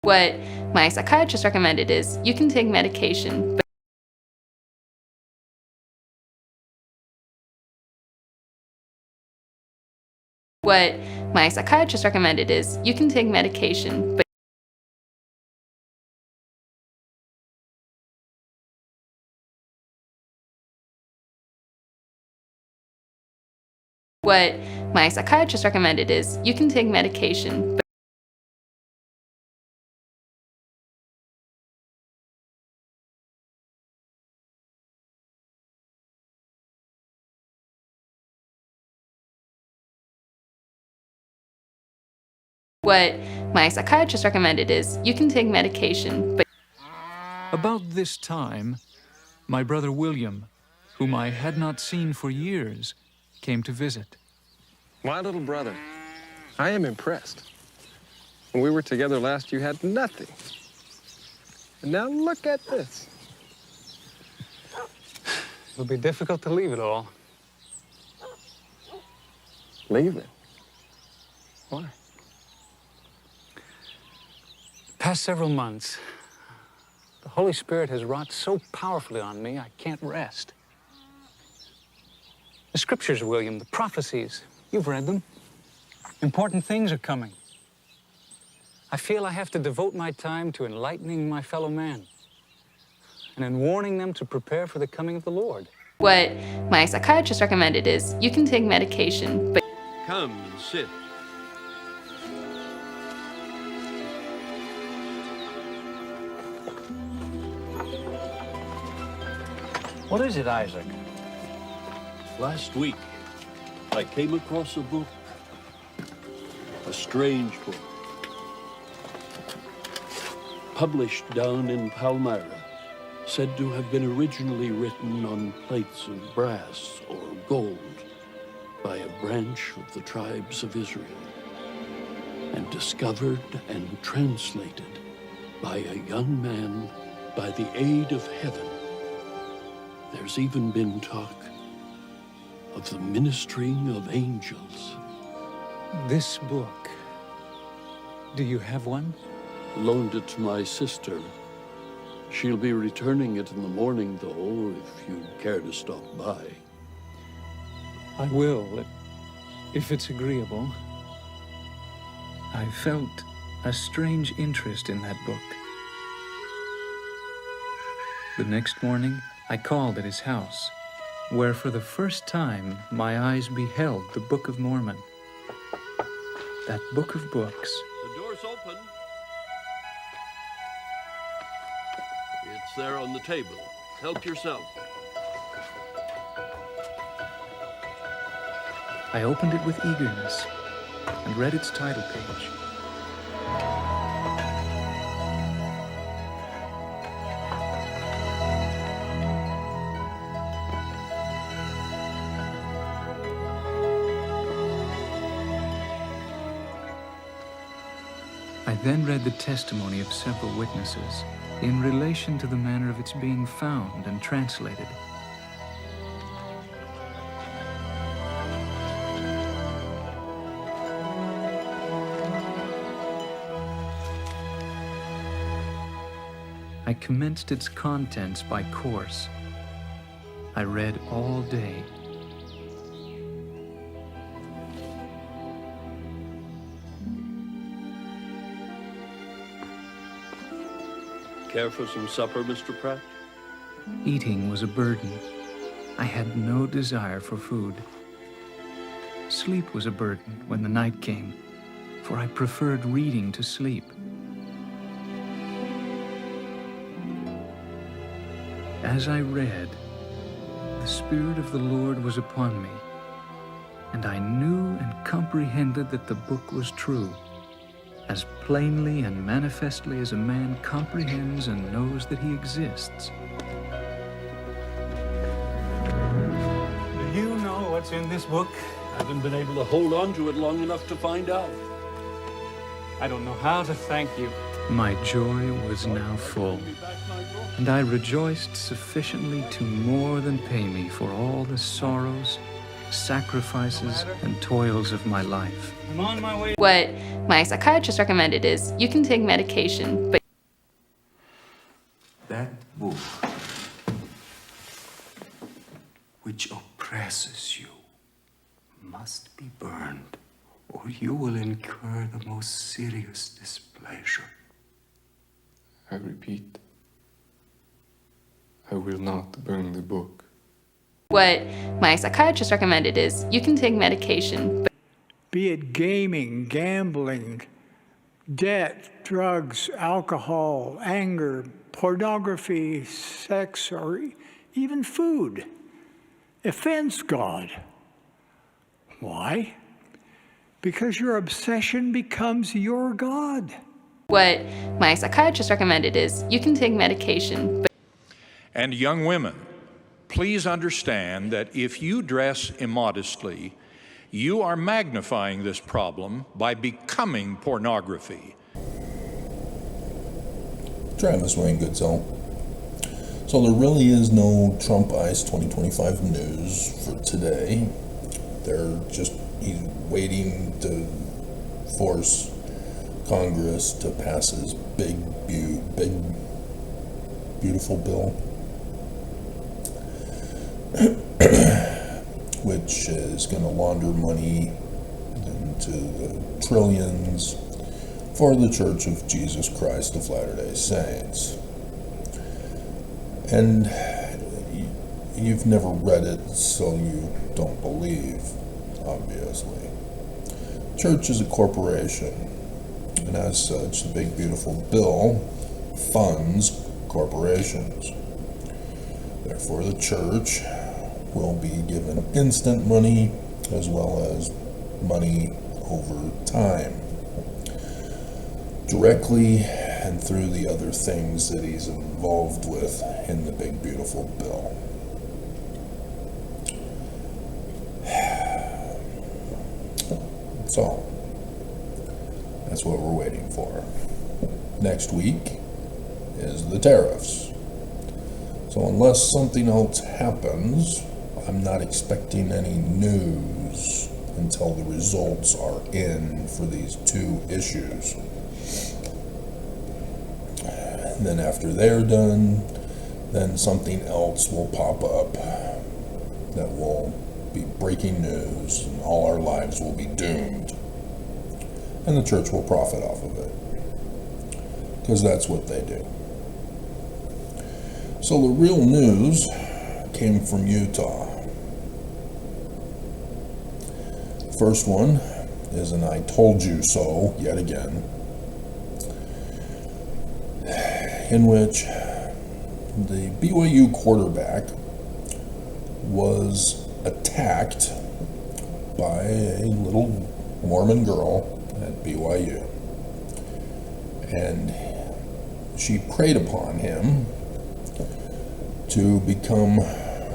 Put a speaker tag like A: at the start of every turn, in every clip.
A: What my psychiatrist recommended is you can take medication, but what my psychiatrist recommended is you can take medication, but what my psychiatrist recommended is you can take medication, but what my psychiatrist recommended is you can take medication, but
B: About this time, my brother William, whom I had not seen for years, came to visit.
C: My little brother, I am impressed. When we were together last, you had nothing. And now look at this.
D: It'll be difficult to leave it all.
C: Leave it? Why?
D: Past several months, the Holy Spirit has wrought so powerfully on me, I can't rest. The scriptures, William, the prophecies, you've read them. Important things are coming. I feel I have to devote my time to enlightening my fellow man and in warning them to prepare for the coming of the Lord.
A: what my psychiatrist recommended is you can take medication, but
E: Come and sit.
D: What is it, Isaac?
E: Last week, I came across a book. A strange book. Published down in Palmyra. Said to have been originally written on plates of brass or gold by a branch of the tribes of Israel. And discovered and translated by a young man by the aid of heaven. There's even been talk of the ministering of angels.
B: This book, do you have one?
E: Loaned it to my sister. She'll be returning it in the morning, though, if you'd care to stop by.
B: I will, if it's agreeable. I felt a strange interest in that book. The next morning, I called at his house, where for the first time my eyes beheld the Book of Mormon. That book of books.
E: The door's open. It's there on the table. Help yourself.
B: I opened it with eagerness and read its title page. I then read the testimony of several witnesses in relation to the manner of its being found and translated. I commenced its contents by course. I read all day.
E: Care for some supper, Mr. Pratt?
B: Eating was a burden. I had no desire for food. Sleep was a burden when the night came, for I preferred reading to sleep. As I read, the Spirit of the Lord was upon me, and I knew and comprehended that the book was true, as plainly and manifestly as a man comprehends and knows that he exists.
D: Do you know what's in this book?
E: Haven't been able to hold on to it long enough to find out.
D: I don't know how to thank you.
B: My joy was now full, and I rejoiced sufficiently to more than pay me for all the sorrows sacrifices and toils of my life.
D: I'm on my way.
A: What my psychiatrist recommended is you can take medication, but
F: That book which oppresses you must be burned, or you will incur the most serious displeasure.
C: I repeat, I will not burn the book.
A: what my psychiatrist recommended is you can take medication, but
G: be it gaming, gambling, debt, drugs, alcohol, anger, pornography, sex, or even food, offends God. Why? Because your obsession becomes your God.
A: what my psychiatrist recommended is you can take medication, but
H: And young women, please understand that if you dress immodestly, you are magnifying this problem by becoming pornography.
I: Travis Wayne Goodsell. So there really is no Trump ICE 2025 news for today. He's waiting to force Congress to pass his big, beautiful bill, which is going to launder money into the trillions for the Church of Jesus Christ of Latter-day Saints. And you've never read it, so you don't believe, obviously. Church is a corporation, and as such, the big beautiful bill funds corporations. Therefore, the church will be given instant money as well as money over time, directly and through the other things that he's involved with in the big beautiful bill. So, that's what we're waiting for. Next week is the tariffs. So unless something else happens, I'm not expecting any news until the results are in for these two issues. And then after they're done, then something else will pop up that will be breaking news, and all our lives will be doomed. And the church will profit off of it, because that's what they do. So the real news came from Utah. First one is an I told you so, yet again, in which the BYU quarterback was attacked by a little Mormon girl at BYU. And she preyed upon him to become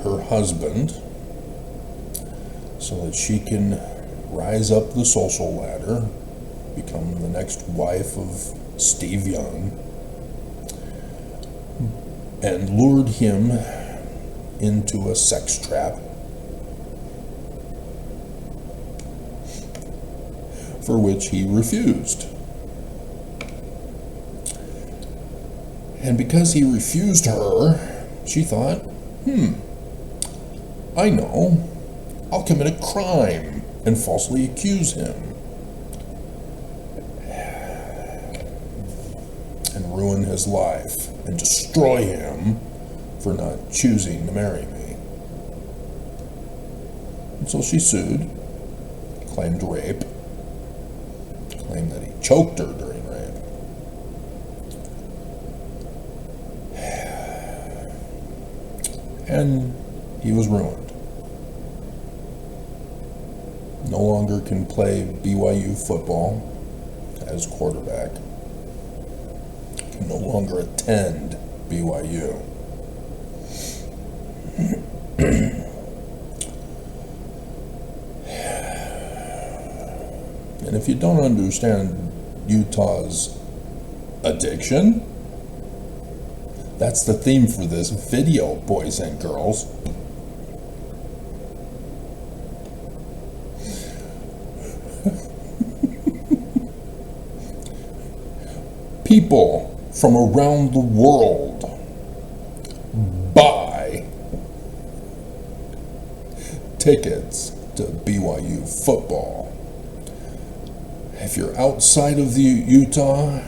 I: her husband so that she can rise up the social ladder, become the next wife of Steve Young, and lured him into a sex trap for which he refused. And because he refused her, she thought, I know, I'll commit a crime and falsely accuse him and ruin his life and destroy him for not choosing to marry me. And so she sued, claimed rape, claimed that he choked her during rape. And he was ruined. No longer can play BYU football as quarterback. Can no longer attend BYU. And if you don't understand Utah's addiction, that's the theme for this video, boys and girls. people from around the world buy tickets to BYU football. If you're outside of Utah,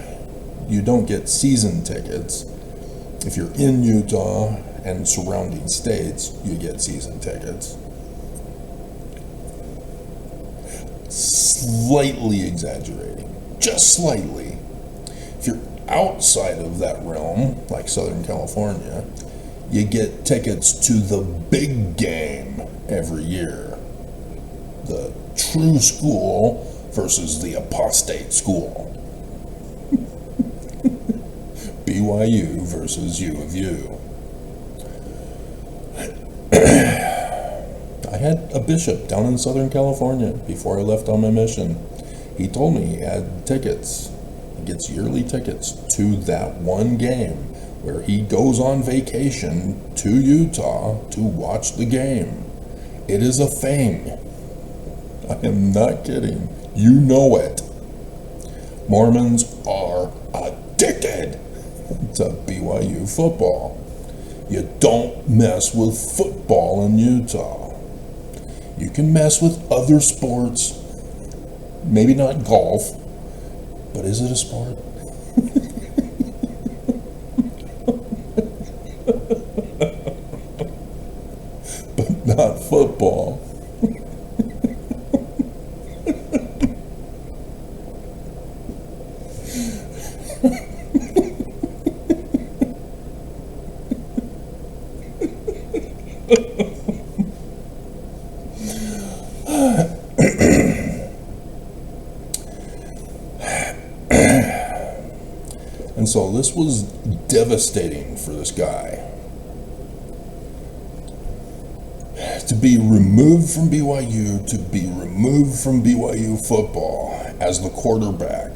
I: you don't get season tickets. If you're in Utah and surrounding states, you get season tickets. Slightly exaggerating, just slightly. If you're outside of that realm, like Southern California, you get tickets to the big game every year. The true school versus the apostate school. BYU versus U of U. I had a bishop down in Southern California before I left on my mission. He told me he had tickets. He gets yearly tickets to that one game where he goes on vacation to Utah to watch the game. It is a thing. I am not kidding. You know it. Mormons are addicted to BYU football. You don't mess with football in Utah. You can mess with other sports, maybe not golf, but is it a sport? But not football. And so this was devastating for this guy. To be removed from BYU, to be removed from BYU football as the quarterback.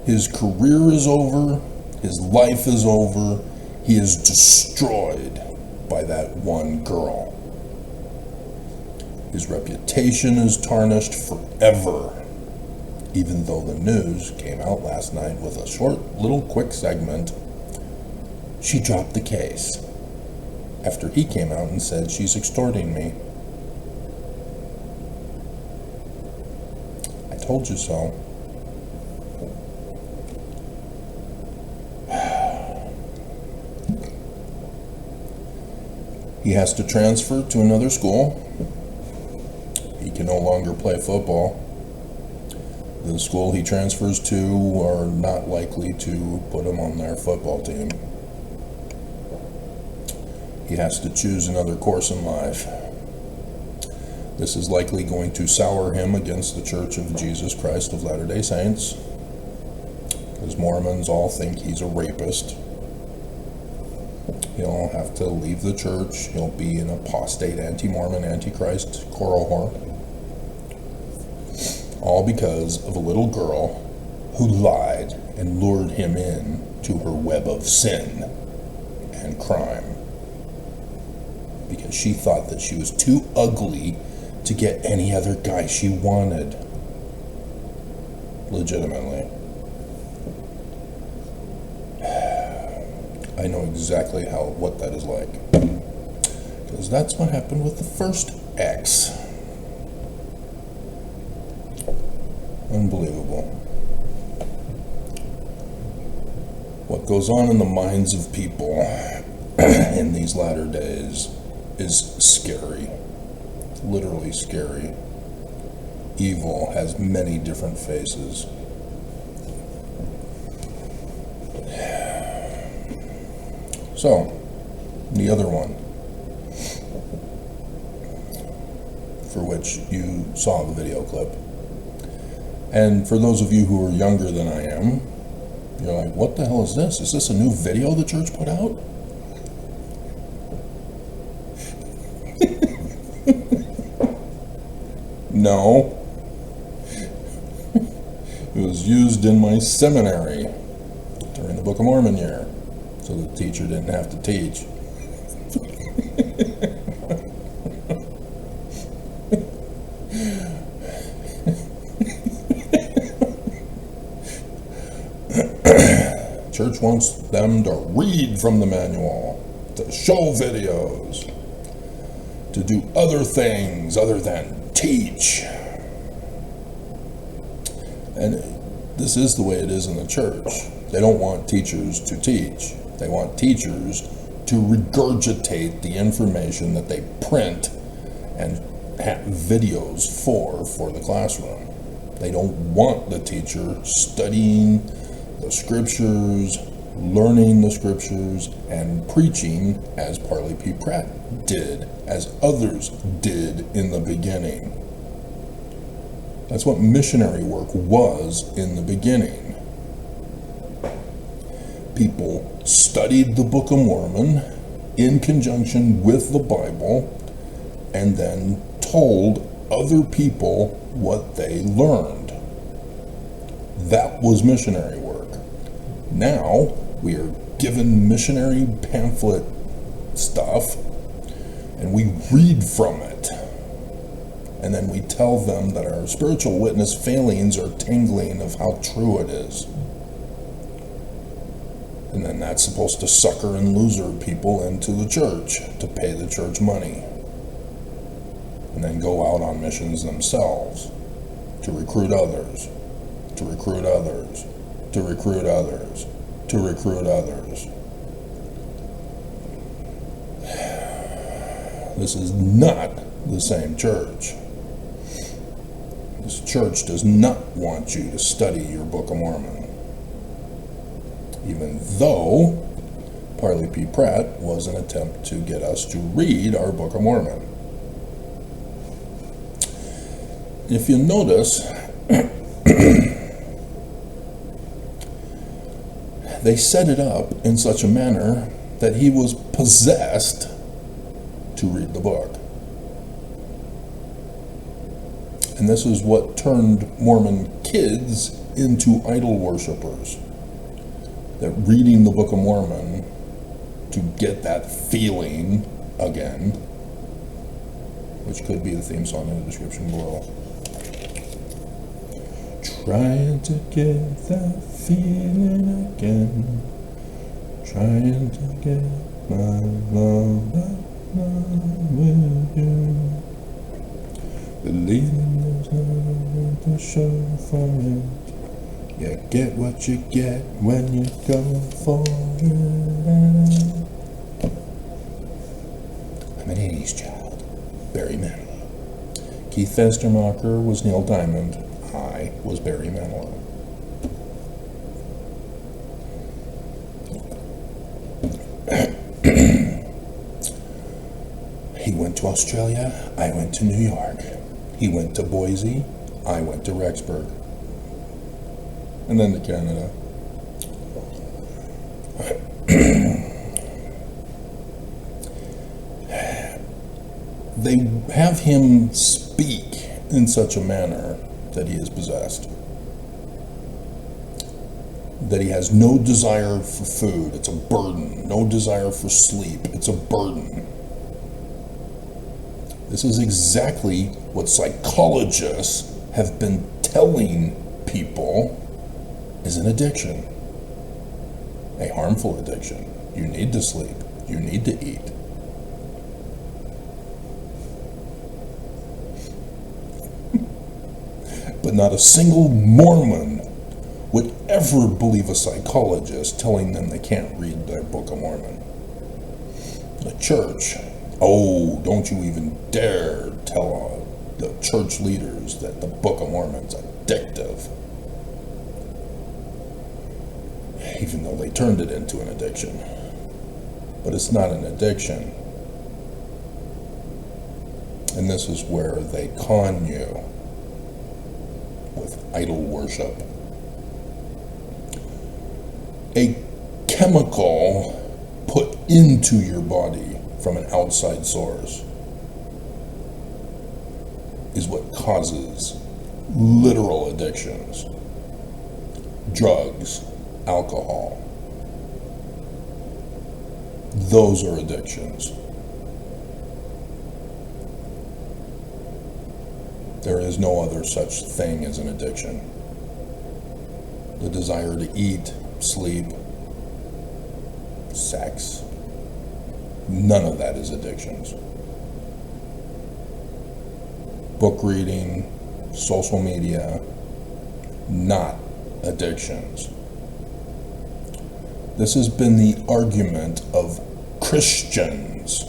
I: His career is over, his life is over, he is destroyed by that one girl. His reputation is tarnished forever. Even though the news came out last night with a short, little, quick segment, she dropped the case after he came out and said she's extorting me. I told you so. He has to transfer to another school. He can no longer play football. The school he transfers to are not likely to put him on their football team. He has to choose another course in life. This is likely going to sour him against the Church of Jesus Christ of Latter-day Saints, because Mormons all think he's a rapist. He'll have to leave the church. He'll be an apostate, anti-Mormon, anti-Christ choral whore. All because of a little girl who lied and lured him in to her web of sin and crime. Because she thought that she was too ugly to get any other guy she wanted. Legitimately. I know exactly what that is like. Because that's what happened with the first ex. Unbelievable. What goes on in the minds of people in these latter days is scary. Literally scary. Evil has many different faces. So, the other one, for which you saw the video clip. And for those of you who are younger than I am, you're like, what the hell is this? Is this a new video the church put out? No. It was used in my seminary during the Book of Mormon year, so the teacher didn't have to teach. church wants them to read from the manual, to show videos, to do other things other than teach. And this is the way it is in the church. They don't want teachers to teach. They want teachers to regurgitate the information that they print and have videos for the classroom. They don't want the teacher studying the scriptures, learning the scriptures, and preaching as Parley P. Pratt did, as others did in the beginning. That's what missionary work was in the beginning. People studied the Book of Mormon in conjunction with the Bible and then told other people what they learned. That was missionary work. Now we are given missionary pamphlet stuff and we read from it. And then we tell them that our spiritual witness failings are tingling of how true it is. And then that's supposed to sucker and loser people into the church to pay the church money. And then go out on missions themselves to recruit others, to recruit others, to recruit others, to recruit others. This is not the same church. This church does not want you to study your Book of Mormon. Even though Parley P. Pratt was an attempt to get us to read our Book of Mormon. If you notice, they set it up in such a manner that he was possessed to read the book. And this is what turned Mormon kids into idol worshipers. That reading the Book of Mormon to get that feeling again, which could be the theme song in the description below. Trying to get that feeling again. Trying to get my love back with you. Believing there's nothing to show for it. You get what you get when you go for it. I'm an 80s child. Barry Manilow. Keith Festermacher was Neil Diamond. I was Barry Manilow. He went to Australia. I went to New York. He went to Boise. I went to Rexburg. And then to Canada. They have him speak in such a manner that he is possessed. That he has no desire for food, it's a burden. No desire for sleep, it's a burden. This is exactly what psychologists have been telling people is an addiction. A harmful addiction. You need to sleep. You need to eat. But not a single Mormon would ever believe a psychologist telling them they can't read their Book of Mormon. The church, oh, don't you even dare tell the church leaders that the Book of Mormon's addictive. Even though they turned it into an addiction. But it's not an addiction. And this is where they con you with idol worship. A chemical put into your body from an outside source is what causes literal addictions. Drugs, alcohol. Those are addictions. There is no other such thing as an addiction. The desire to eat, sleep, sex. None of that is addictions. Book reading, social media, not addictions. This has been the argument of Christians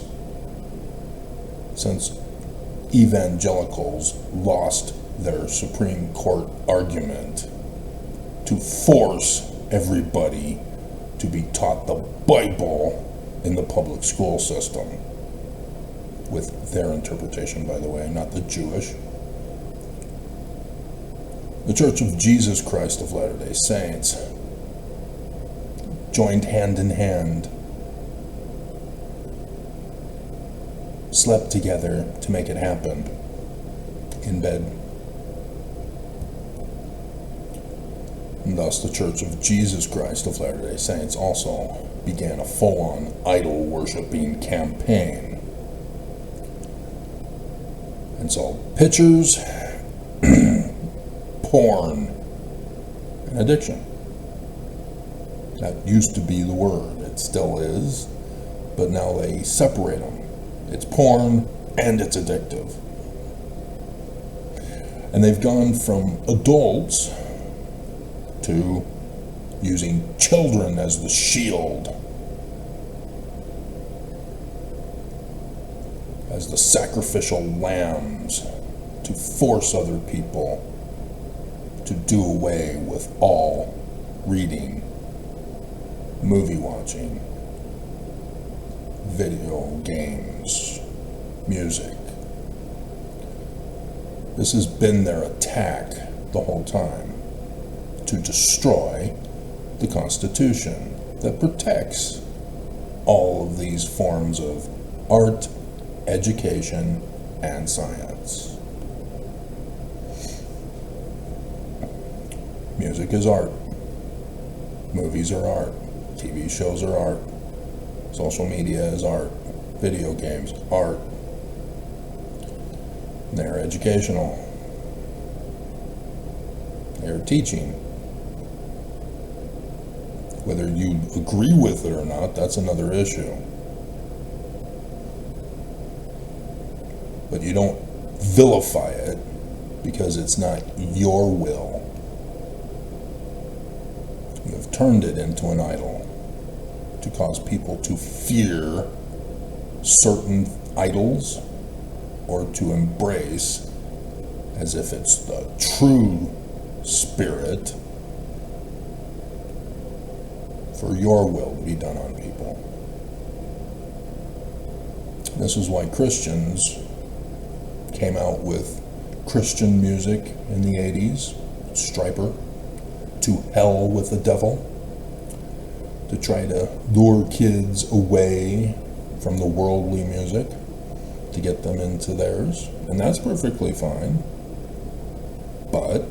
I: since evangelicals lost their Supreme Court argument to force everybody to be taught the Bible in the public school system, with their interpretation, by the way, not the Jewish. The Church of Jesus Christ of Latter-day Saints joined hand in hand, slept together to make it happen in bed. And thus the Church of Jesus Christ of Latter-day Saints also began a full-on idol-worshiping campaign. And so pictures, porn, and addiction. That used to be the word. It still is, but now they separate them. It's porn and it's addictive. And they've gone from adults to using children as the shield, as the sacrificial lambs, to force other people to do away with all reading, movie watching, video games, music. This has been their attack the whole time, to destroy the Constitution that protects all of these forms of art, education, and science. Music is art. Movies are art. TV shows are art. Social media is art. Video games, art. They're educational. They're teaching. Whether you agree with it or not, that's another issue. But you don't vilify it because it's not your will. You have turned it into an idol to cause people to fear certain idols or to embrace as if it's the true spirit for your will to be done on people. This is why Christians came out with Christian music in the 80s, Striper, To Hell with the Devil, to try to lure kids away from the worldly music, to get them into theirs, and that's perfectly fine. But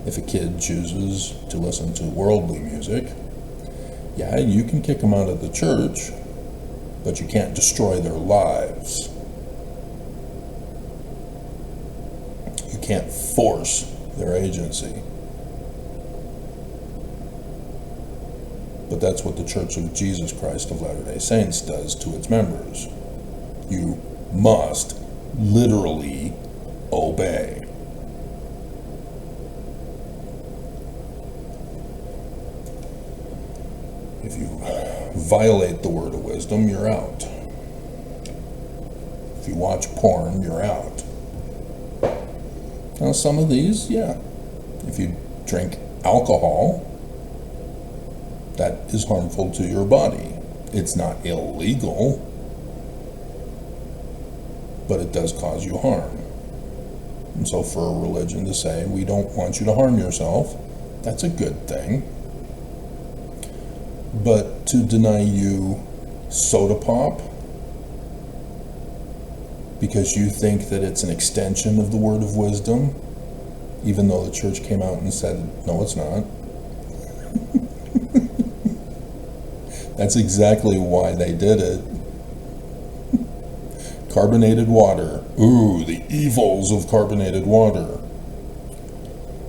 I: if a kid chooses to listen to worldly music, yeah, you can kick them out of the church, but you can't destroy their lives. You can't force their agency. But that's what the Church of Jesus Christ of Latter-day Saints does to its members. You must literally obey. If you violate the word of wisdom, you're out. If you watch porn, you're out. Now, some of these, yeah. If you drink alcohol, that is harmful to your body. It's not illegal, but it does cause you harm. And so for a religion to say, we don't want you to harm yourself, that's a good thing. But to deny you soda pop because you think that it's an extension of the word of wisdom, even though the church came out and said, no, it's not. That's exactly why they did it. Carbonated water. Ooh, the evils of carbonated water.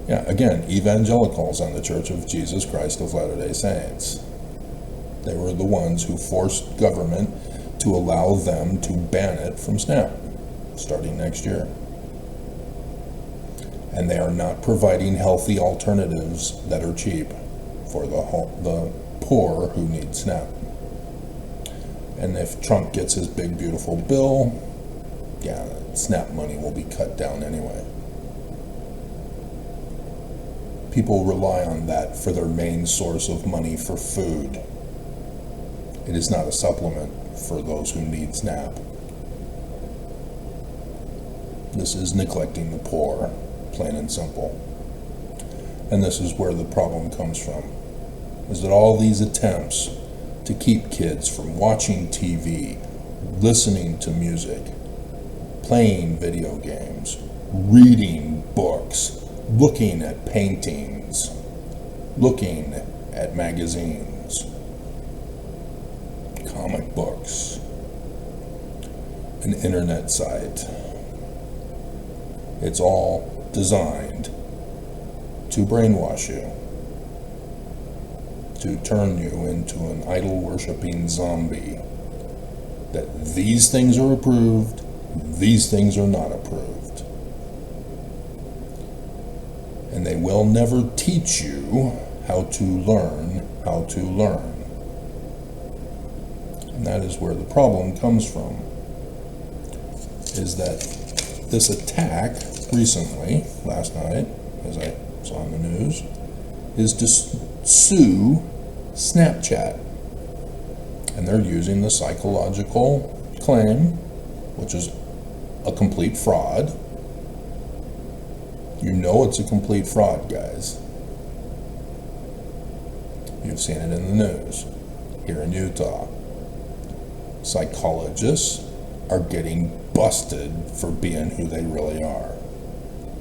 I: Yeah, again, evangelicals on the Church of Jesus Christ of Latter-day Saints. They were the ones who forced government to allow them to ban it from Snap starting next year. And they are not providing healthy alternatives that are cheap for the poor who need Snap. And if Trump gets his big beautiful bill, yeah, Snap money will be cut down anyway. People rely on that for their main source of money for food. It is not a supplement for those who need SNAP. This is neglecting the poor, plain and simple. And this is where the problem comes from, is that all these attempts to keep kids from watching TV, listening to music, playing video games, reading books, looking at paintings, looking at magazines, comic books, an internet site. It's all designed to brainwash you, to turn you into an idol-worshipping zombie, that these things are approved, these things are not approved. And they will never teach you how to learn how to learn. And that is where the problem comes from, is that this attack recently, last night, as I saw in the news, is to sue Snapchat. And they're using the psychological claim, which is a complete fraud. You know it's a complete fraud, guys. You've seen it in the news here in Utah. Psychologists are getting busted for being who they really are.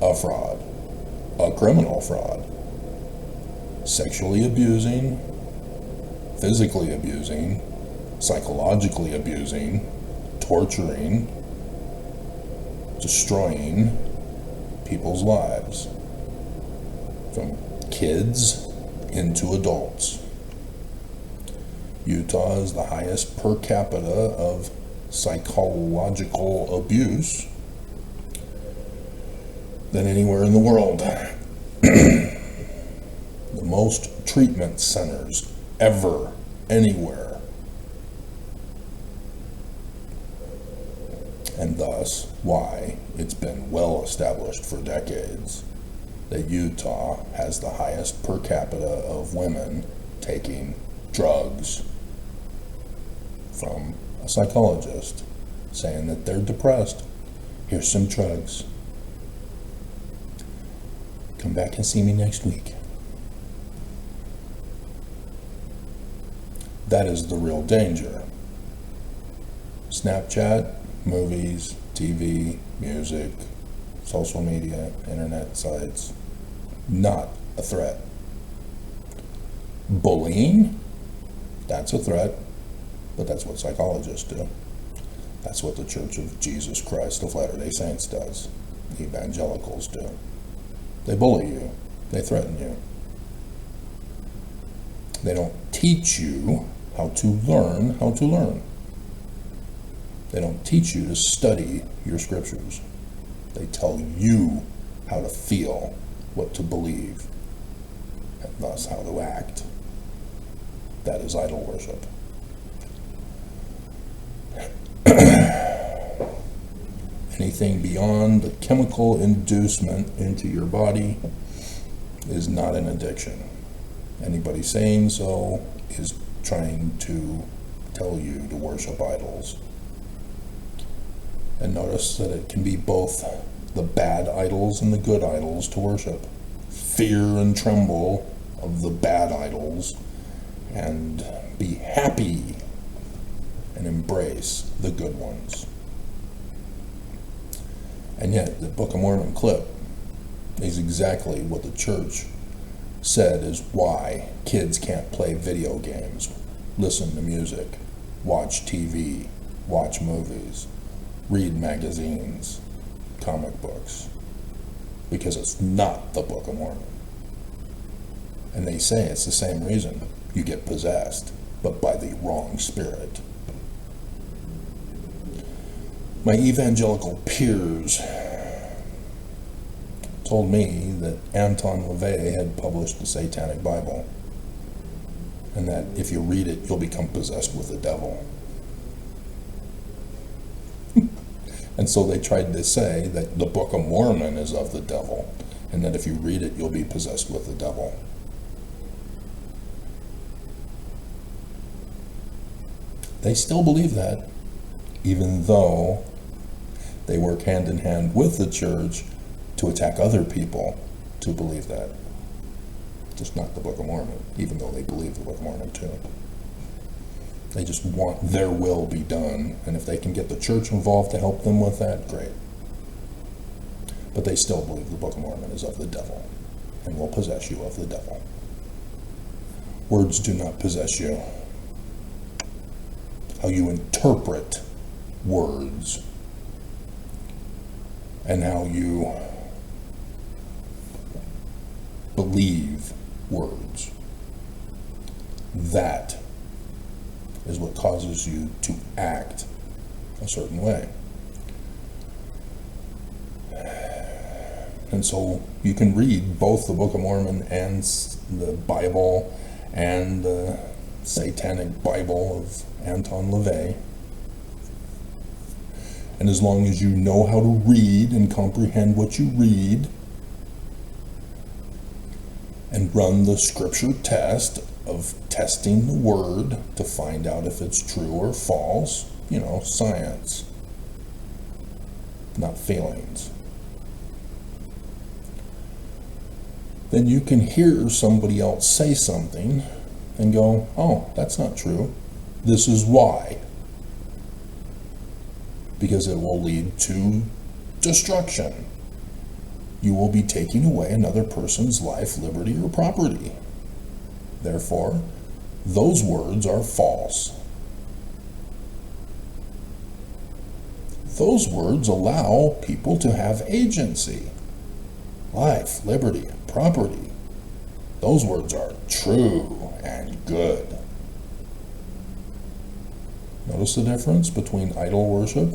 I: A fraud. A criminal fraud. Sexually abusing, physically abusing, psychologically abusing, torturing, destroying people's lives, from kids into adults. Utah is the highest per capita of psychological abuse than anywhere in the world. The most treatment centers ever, anywhere. And thus, why it's been well established for decades that Utah has the highest per capita of women taking drugs, from a psychologist saying that they're depressed. Here's some drugs. Come back and see me next week. That is the real danger. Snapchat, movies, TV, music, social media, internet sites, not a threat. Bullying, that's a threat, but that's what psychologists do. That's what the Church of Jesus Christ of Latter-day Saints does. The evangelicals do. They bully you. They threaten you. They don't teach you how to learn how to learn. They don't teach you to study your scriptures. They tell you how to feel, what to believe, and thus how to act. That is idol worship. Anything beyond the chemical inducement into your body is not an addiction. Anybody saying so is trying to tell you to worship idols. And notice that it can be both the bad idols and the good idols to worship. Fear and tremble of the bad idols, and be happy and embrace the good ones. And yet, the Book of Mormon clip is exactly what the church said is why kids can't play video games, listen to music, watch TV, watch movies, read magazines, comic books, because it's not the Book of Mormon. And they say it's the same reason. You get possessed. but by the wrong spirit. My evangelical peers told me that Anton LaVey had published the Satanic Bible, and that if you read it, you'll become possessed with the devil. And so they tried to say that the Book of Mormon is of the devil, and that if you read it, you'll be possessed with the devil. They still believe that, even though they work hand in hand with the church to attack other people to believe that. Just not the Book of Mormon, even though they believe the Book of Mormon too. They just want their will be done, and if they can get the church involved to help them with that, great. But they still believe the Book of Mormon is of the devil and will possess you of the devil. Words do not possess you. How you interpret words and how you believe words, that is what causes you to act a certain way. And so you can read both the Book of Mormon and the Bible and the Satanic Bible of Anton LaVey, and as long as you know how to read and comprehend what you read and run the scripture test of testing the word to find out if it's true or false, you know, science, not feelings, then you can hear somebody else say something and go, oh, that's not true. This is why. Because it will lead to destruction. You will be taking away another person's life, liberty, or property. Therefore, those words are false. Those words allow people to have agency. Life, liberty, and property. Those words are true and good. Notice the difference between idol worship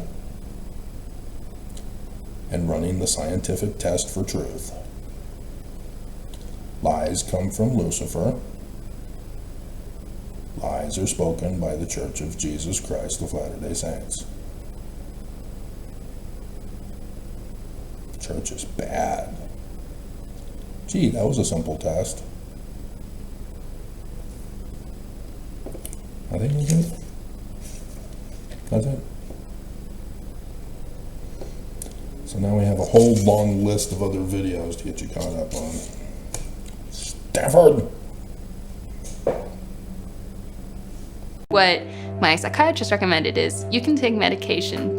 I: and running the scientific test for truth. Lies come from Lucifer. Lies are spoken by the Church of Jesus Christ of Latter-day Saints. The church is bad. Gee, that was a simple test. I think that's it. That's it. So now we have a whole long list of other videos to get you caught up on. Stafford!
A: What my psychiatrist recommended is you can take medication,